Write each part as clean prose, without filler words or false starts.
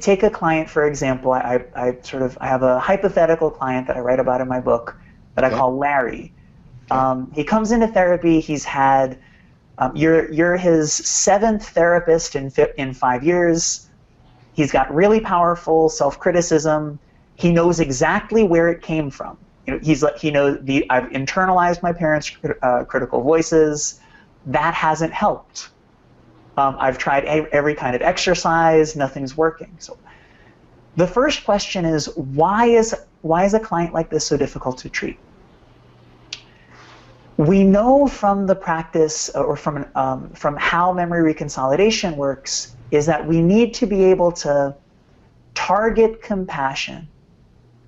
take a client, for example. I have a hypothetical client that I write about in my book that I call Larry. He comes into therapy. He's had, you're his 7th therapist in 5 years. He's got really powerful self-criticism. He knows exactly where it came from. He knows I've internalized my parents' critical voices. That hasn't helped. I've tried every kind of exercise. Nothing's working. So the first question is, why is a client like this so difficult to treat? We know from the practice, or from how memory reconsolidation works, is that we need to be able to target compassion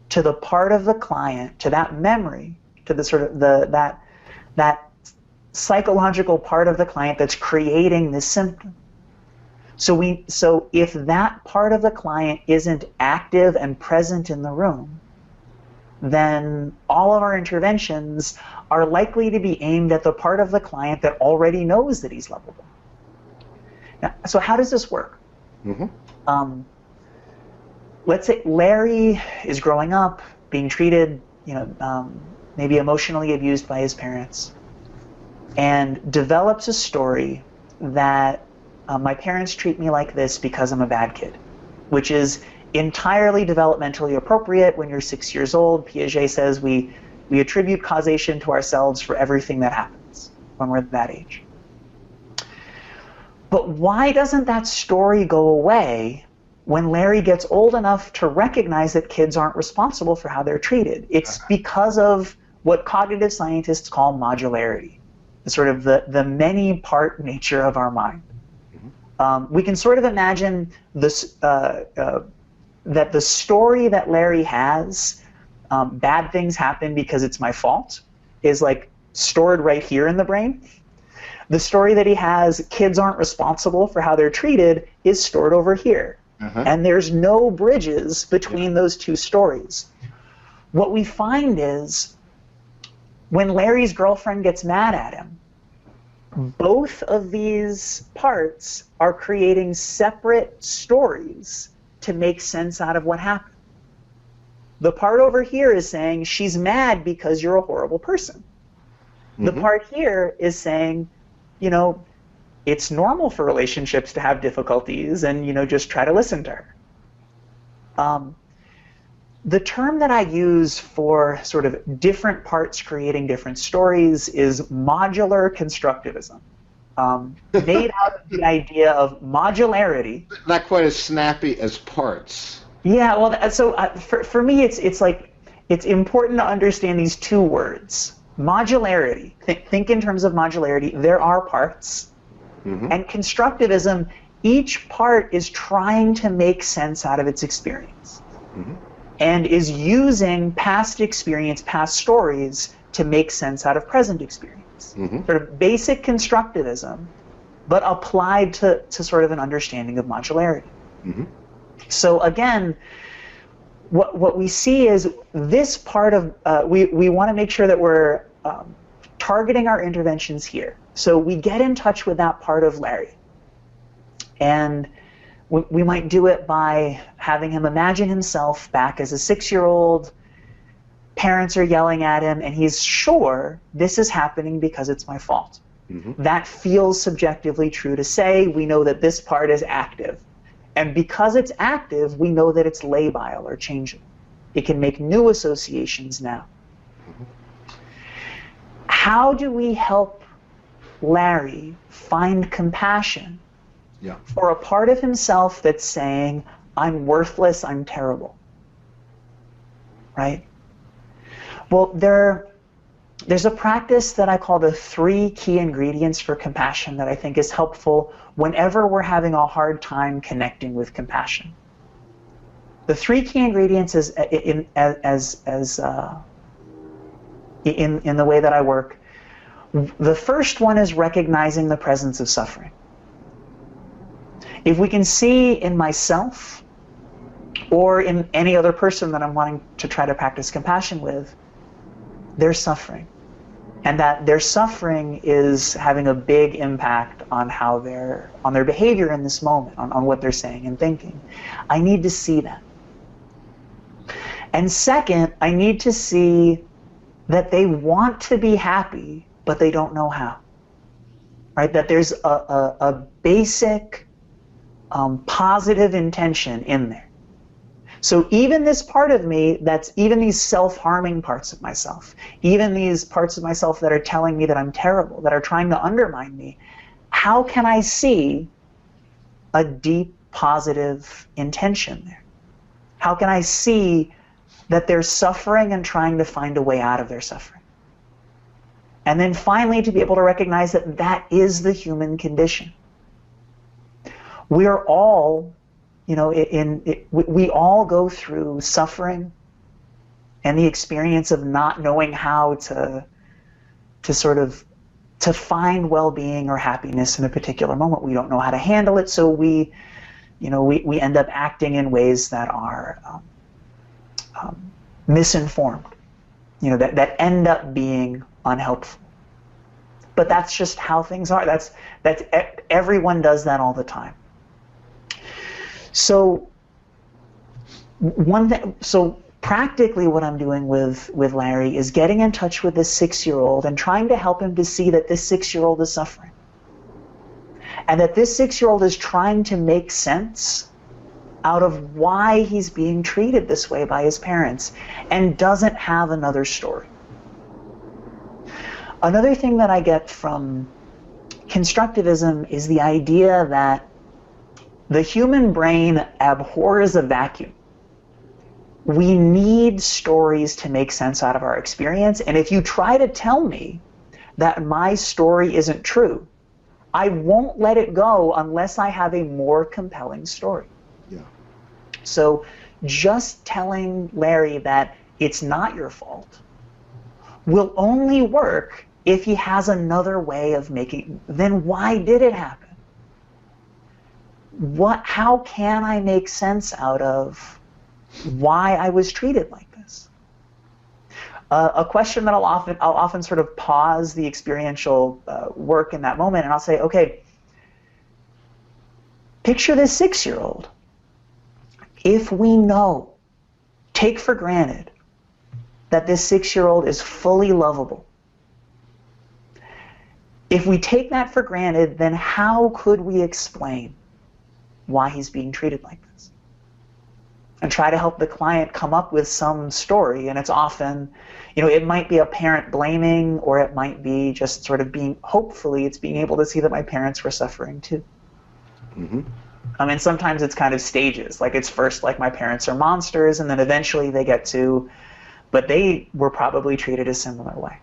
to the part of the client, to that memory, to the sort of that psychological part of the client that's creating this symptom. So if that part of the client isn't active and present in the room, then all of our interventions are likely to be aimed at the part of the client that already knows that he's lovable. Now, so how does this work? Let's say Larry is growing up, being treated, maybe emotionally abused by his parents, and develops a story that my parents treat me like this because I'm a bad kid, which is entirely developmentally appropriate. When you're 6 years old, Piaget says we attribute causation to ourselves for everything that happens when we're that age. But why doesn't that story go away when Larry gets old enough to recognize that kids aren't responsible for how they're treated? It's because of what cognitive scientists call modularity, sort of the many-part nature of our mind. We can sort of imagine this, that the story that Larry has, bad things happen because it's my fault, is like stored right here in the brain. The story that he has, kids aren't responsible for how they're treated, is stored over here. And there's no bridges between those two stories. What we find is, when Larry's girlfriend gets mad at him, both of these parts are creating separate stories to make sense out of what happened. The part over here is saying, she's mad because you're a horrible person. The part here is saying, it's normal for relationships to have difficulties, and just try to listen to her. The term that I use for sort of different parts creating different stories is modular constructivism, made out of the idea of modularity. Not quite as snappy as parts. Yeah, well, so for me, it's important to understand these two words. Modularity. Think in terms of modularity. There are parts. And constructivism, each part is trying to make sense out of its experience. And is using past experience, past stories, to make sense out of present experience. Sort of basic constructivism, but applied to sort of an understanding of modularity. So again, what we see is this part of, we want to make sure that we're targeting our interventions here. So we get in touch with that part of Larry. And we might do it by having him imagine himself back as a 6-year-old. Parents are yelling at him, and he's sure this is happening because it's my fault. That feels subjectively true to say. We know that this part is active. And because it's active, we know that it's labile or changeable. It can make new associations now. How do we help Larry find compassion for a part of himself that's saying, I'm worthless, I'm terrible? Right? Well, there's a practice that I call the 3 key ingredients for compassion that I think is helpful whenever we're having a hard time connecting with compassion. The 3 key ingredients is in the way that I work. The first one is recognizing the presence of suffering. If we can see in myself or in any other person that I'm wanting to try to practice compassion with, they're suffering. and that their suffering is having a big impact on how on their behavior in this moment, on what they're saying and thinking. I need to see that. And second, I need to see that they want to be happy, but they don't know how. Right? That there's a basic positive intention in there. So even this part of me, even these self-harming parts of myself, even these parts of myself that are telling me that I'm terrible, that are trying to undermine me, how can I see a deep positive intention there? How can I see that they're suffering and trying to find a way out of their suffering? And then finally to be able to recognize that that is the human condition. We are all, we all go through suffering and the experience of not knowing how to find well-being or happiness in a particular moment. We don't know how to handle it, so we end up acting in ways that are misinformed, that end up being unhelpful. But that's just how things are. That's everyone does that all the time. So practically what I'm doing with Larry is getting in touch with this 6-year-old and trying to help him to see that this 6-year-old is suffering. And that this 6-year-old is trying to make sense out of why he's being treated this way by his parents and doesn't have another story. Another thing that I get from Constructivism is the idea that the human brain abhors a vacuum. We need stories to make sense out of our experience, and if you try to tell me that my story isn't true, I won't let it go unless I have a more compelling story. Yeah. So just telling Larry that it's not your fault will only work if he has another way of then why did it happen? How can I make sense out of why I was treated like this? A question that I'll often sort of pause the experiential work in that moment, and I'll say, okay, picture this 6-year-old. If we take for granted that this 6-year-old is fully lovable, if we take that for granted, then how could we explain why he's being treated like this? And try to help the client come up with some story. And it's often, it might be a parent blaming, or it might be just sort of hopefully it's being able to see that my parents were suffering too. Mm-hmm. I mean, sometimes it's kind of stages. Like it's first like my parents are monsters, and then eventually they get to, but they were probably treated a similar way.